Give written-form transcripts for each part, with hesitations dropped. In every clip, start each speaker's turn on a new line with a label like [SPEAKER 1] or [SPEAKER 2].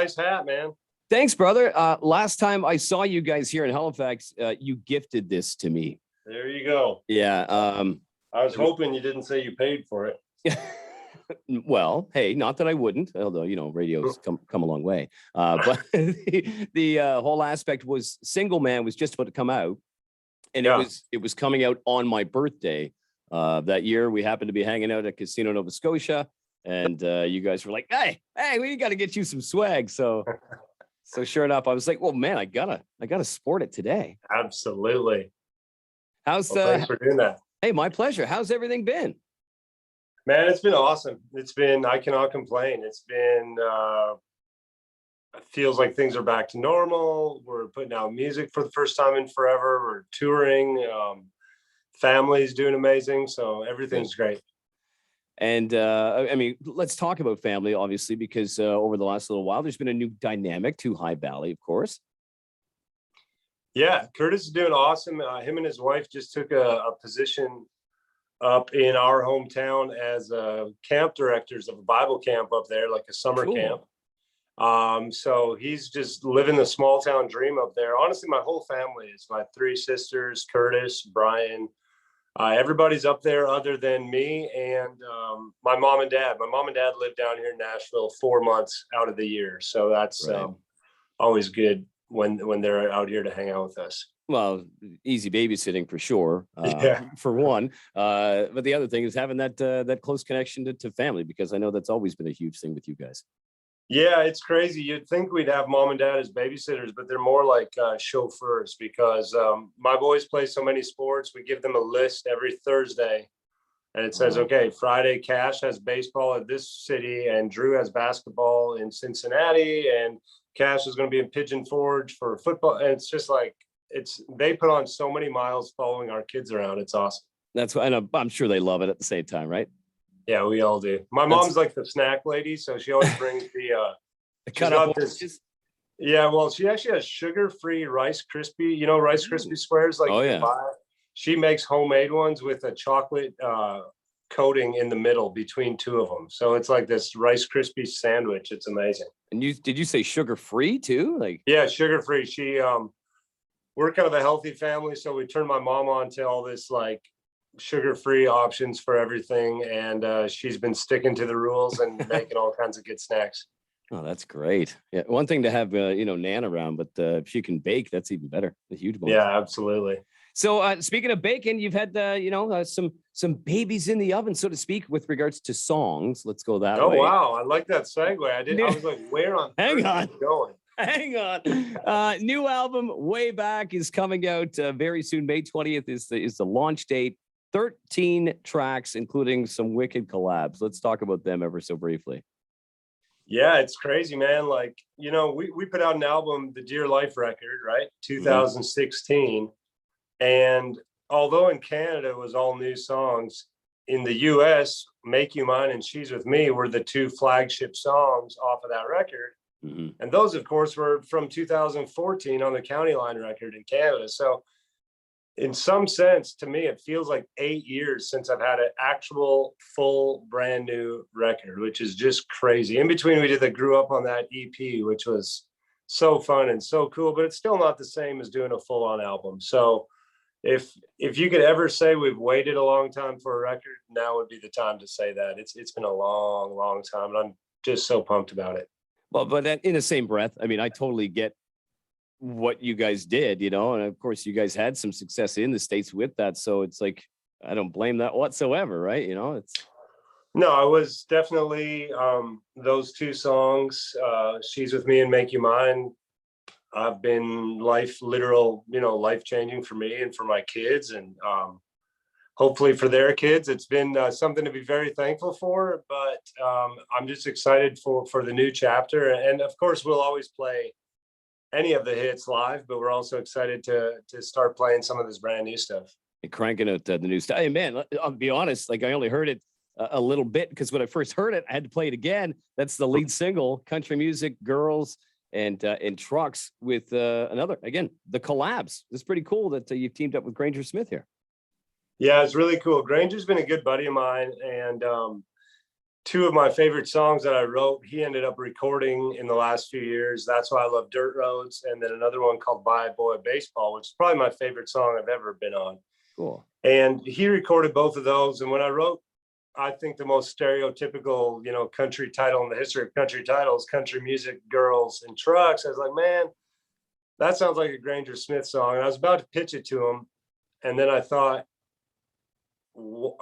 [SPEAKER 1] Nice hat, man.
[SPEAKER 2] Thanks, brother. Last time I saw you guys here in Halifax, you gifted this to me.
[SPEAKER 1] There you go.
[SPEAKER 2] Yeah.
[SPEAKER 1] I was hoping you didn't say you paid for it.
[SPEAKER 2] Well, hey, not that I wouldn't, although radio's come a long way. But the whole aspect was Single Man was just about to come out, and it was coming out on my birthday that year. We happened to be hanging out at Casino Nova Scotia, and you guys were like, "Hey, we got to get you some swag." So sure enough, I was like, "Well, man, I gotta sport it today."
[SPEAKER 1] Absolutely.
[SPEAKER 2] Thanks
[SPEAKER 1] for doing that.
[SPEAKER 2] Hey, my pleasure. How's everything been?
[SPEAKER 1] Man, it's been awesome. I cannot complain. It's been, it feels like things are back to normal. We're putting out music for the first time in forever. We're touring. Family's doing amazing. So everything's great.
[SPEAKER 2] And I mean, let's talk about family, obviously, because over the last little while, there's been a new dynamic to High Valley, of course.
[SPEAKER 1] Yeah, Curtis is doing awesome. Him and his wife just took a position up in our hometown as camp directors of a Bible camp up there, like a summer camp. So he's just living the small town dream up there. Honestly, my whole family is my 3 sisters, Curtis, Brian, everybody's up there other than me and my mom and dad. My mom and dad live down here in Nashville 4 months out of the year. So that's always good when they're out here to hang out with us.
[SPEAKER 2] Well, easy babysitting for sure, for one. But the other thing is having that close connection to family, because I know that's always been a huge thing with you guys.
[SPEAKER 1] Yeah, it's crazy. You'd think we'd have mom and dad as babysitters, but they're more like chauffeurs, because my boys play so many sports. We give them a list every Thursday, and it says, okay, Friday, Cash has baseball at this city, and Drew has basketball in Cincinnati, and Cash is going to be in Pigeon Forge for football. And it's just like, they put on so many miles following our kids around. It's awesome.
[SPEAKER 2] That's why I'm sure they love it at the same time, right?
[SPEAKER 1] Yeah, we all do. My mom's like the snack lady, so she always brings the
[SPEAKER 2] cut up oranges.
[SPEAKER 1] Yeah, well, she actually has sugar-free Rice Krispie, Rice Krispie squares. Like, she makes homemade ones with a chocolate coating in the middle between 2 of them. So it's like this Rice Krispie sandwich. It's amazing.
[SPEAKER 2] And did you say sugar-free too? Like,
[SPEAKER 1] yeah, sugar-free. We're kind of a healthy family, so we turned my mom on to all this like sugar-free options for everything, and she's been sticking to the rules and making all kinds of good snacks.
[SPEAKER 2] Oh, that's great. Yeah, one thing to have Nan around, but if she can bake, that's even better. A huge bonus.
[SPEAKER 1] Yeah, absolutely.
[SPEAKER 2] So speaking of bacon, you've had some babies in the oven, so to speak, with regards to songs. Let's go that way.
[SPEAKER 1] Oh wow, I like that segue. I was like, where on
[SPEAKER 2] hang on
[SPEAKER 1] going?
[SPEAKER 2] Hang on. New album Way Back is coming out very soon. May 20th is the launch date. 13 tracks, including some wicked collabs. Let's talk about them ever so briefly.
[SPEAKER 1] Yeah, it's crazy, man. Like, we put out an album, the Dear Life record, right? 2016. And although in Canada it was all new songs, in the US, Make You Mine and She's With Me were the 2 flagship songs off of that record. And those, of course, were from 2014 on the County Line record in Canada. So in some sense, to me, it feels like 8 years since I've had an actual full brand new record, which is just crazy. In between, we did the Grew Up on That EP, which was so fun and so cool, but it's still not the same as doing a full on album. So if you could ever say we've waited a long time for a record, now would be the time to say that. It's been a long, long time, and I'm just so pumped about it.
[SPEAKER 2] Well, but in the same breath, I mean, I totally get what you guys did, and of course you guys had some success in the States with that. So it's like, I don't blame that whatsoever, right?
[SPEAKER 1] No, it was definitely those 2 songs, She's With Me and Make You Mine. I've been life-changing for me and for my kids, and hopefully for their kids. It's been something to be very thankful for, but I'm just excited for the new chapter. And of course, we'll always play any of the hits live, but we're also excited to start playing some of this brand new stuff.
[SPEAKER 2] And cranking out the new stuff. Hey, man, I'll be honest, like I only heard it a little bit, because when I first heard it, I had to play it again. That's the lead single, Country Music, Girls, and Trucks, with another, again, the collabs. It's pretty cool that you've teamed up with Granger Smith here.
[SPEAKER 1] Yeah, it's really cool. Granger's been a good buddy of mine, and two of my favorite songs that I wrote, he ended up recording in the last few years. That's Why I Love Dirt Roads. And then another one called Bye Boy Baseball, which is probably my favorite song I've ever been on.
[SPEAKER 2] Cool.
[SPEAKER 1] And he recorded both of those. And when I wrote, I think the most stereotypical, country title in the history of country titles, Country Music, Girls and Trucks, I was like, man, that sounds like a Granger Smith song. And I was about to pitch it to him. And then I thought,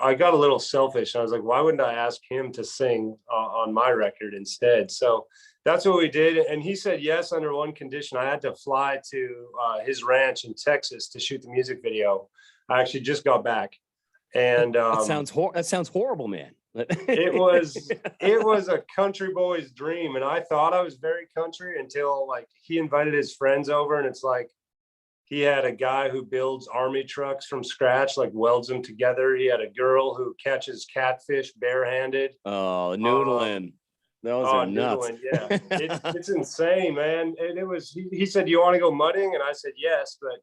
[SPEAKER 1] I got a little selfish. I was like, why wouldn't I ask him to sing on my record instead? So that's what we did. And he said yes, under one condition. I had to fly to his ranch in Texas to shoot the music video. I actually just got back. And
[SPEAKER 2] that sounds horrible, man.
[SPEAKER 1] it was a country boy's dream. And I thought I was very country until like he invited his friends over, and it's like, he had a guy who builds army trucks from scratch, like welds them together. He had a girl who catches catfish barehanded.
[SPEAKER 2] Oh, noodling. Those are nuts.
[SPEAKER 1] Noodling, yeah. It's insane, man. And it was, he said, do you want to go mudding? And I said, yes. But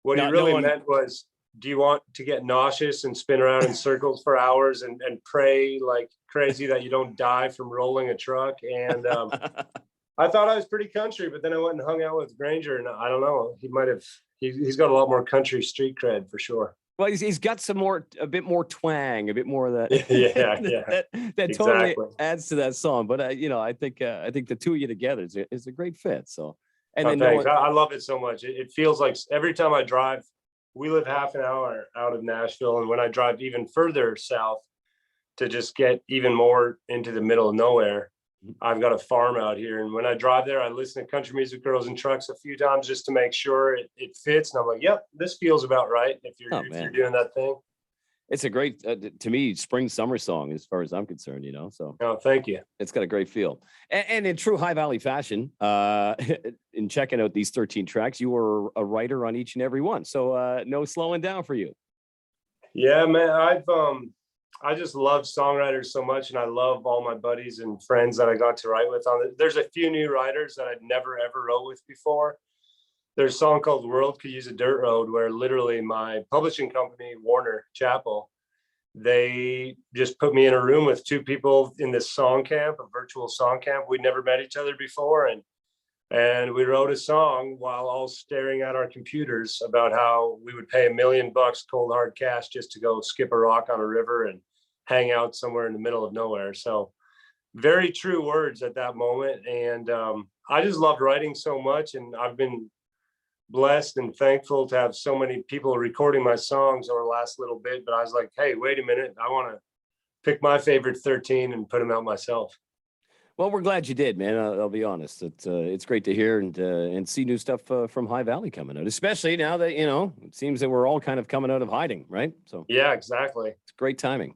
[SPEAKER 1] what he really meant was, do you want to get nauseous and spin around in circles for hours and pray like crazy that you don't die from rolling a truck? And I thought I was pretty country, but then I went and hung out with Granger, and I don't know, he's got a lot more country street cred for sure.
[SPEAKER 2] Well, he's got a bit more twang, a bit more of that.
[SPEAKER 1] Yeah.
[SPEAKER 2] that totally adds to that song. But I think the two of you together is a great fit. So, and then
[SPEAKER 1] I love it so much. It feels like every time I drive, we live half an hour out of Nashville, and when I drive even further south to just get even more into the middle of nowhere, I've got a farm out here, and when I drive there, I listen to Country Music, Girls and Trucks a few times just to make sure it fits. And I'm like, yep, this feels about right if you're doing that thing.
[SPEAKER 2] It's a great, to me, spring summer song as far as I'm concerned, So,
[SPEAKER 1] oh, thank you.
[SPEAKER 2] It's got a great feel, and in true High Valley fashion, in checking out these 13 tracks, you were a writer on each and every one. So, no slowing down for you.
[SPEAKER 1] Yeah, man, I just love songwriters so much, and I love all my buddies and friends that I got to write with on it. There's a few new writers that I'd never ever wrote with before. There's a song called World Could Use a Dirt Road, where literally my publishing company, Warner Chappell, they just put me in a room with two people in this song camp, a virtual song camp. We'd never met each other before, and we wrote a song while all staring at our computers about how we would pay $1 million cold hard cash just to go skip a rock on a river and hang out somewhere in the middle of nowhere. So very true words at that moment. And I just loved writing so much, and I've been blessed and thankful to have so many people recording my songs over the last little bit. But I was like, hey, wait a minute, I want to pick my favorite 13 and put them out myself.
[SPEAKER 2] Well, we're glad you did, man. I'll be honest. It's great to hear and see new stuff from High Valley coming out, especially now that, it seems that we're all kind of coming out of hiding, right? So
[SPEAKER 1] yeah, exactly.
[SPEAKER 2] It's great timing.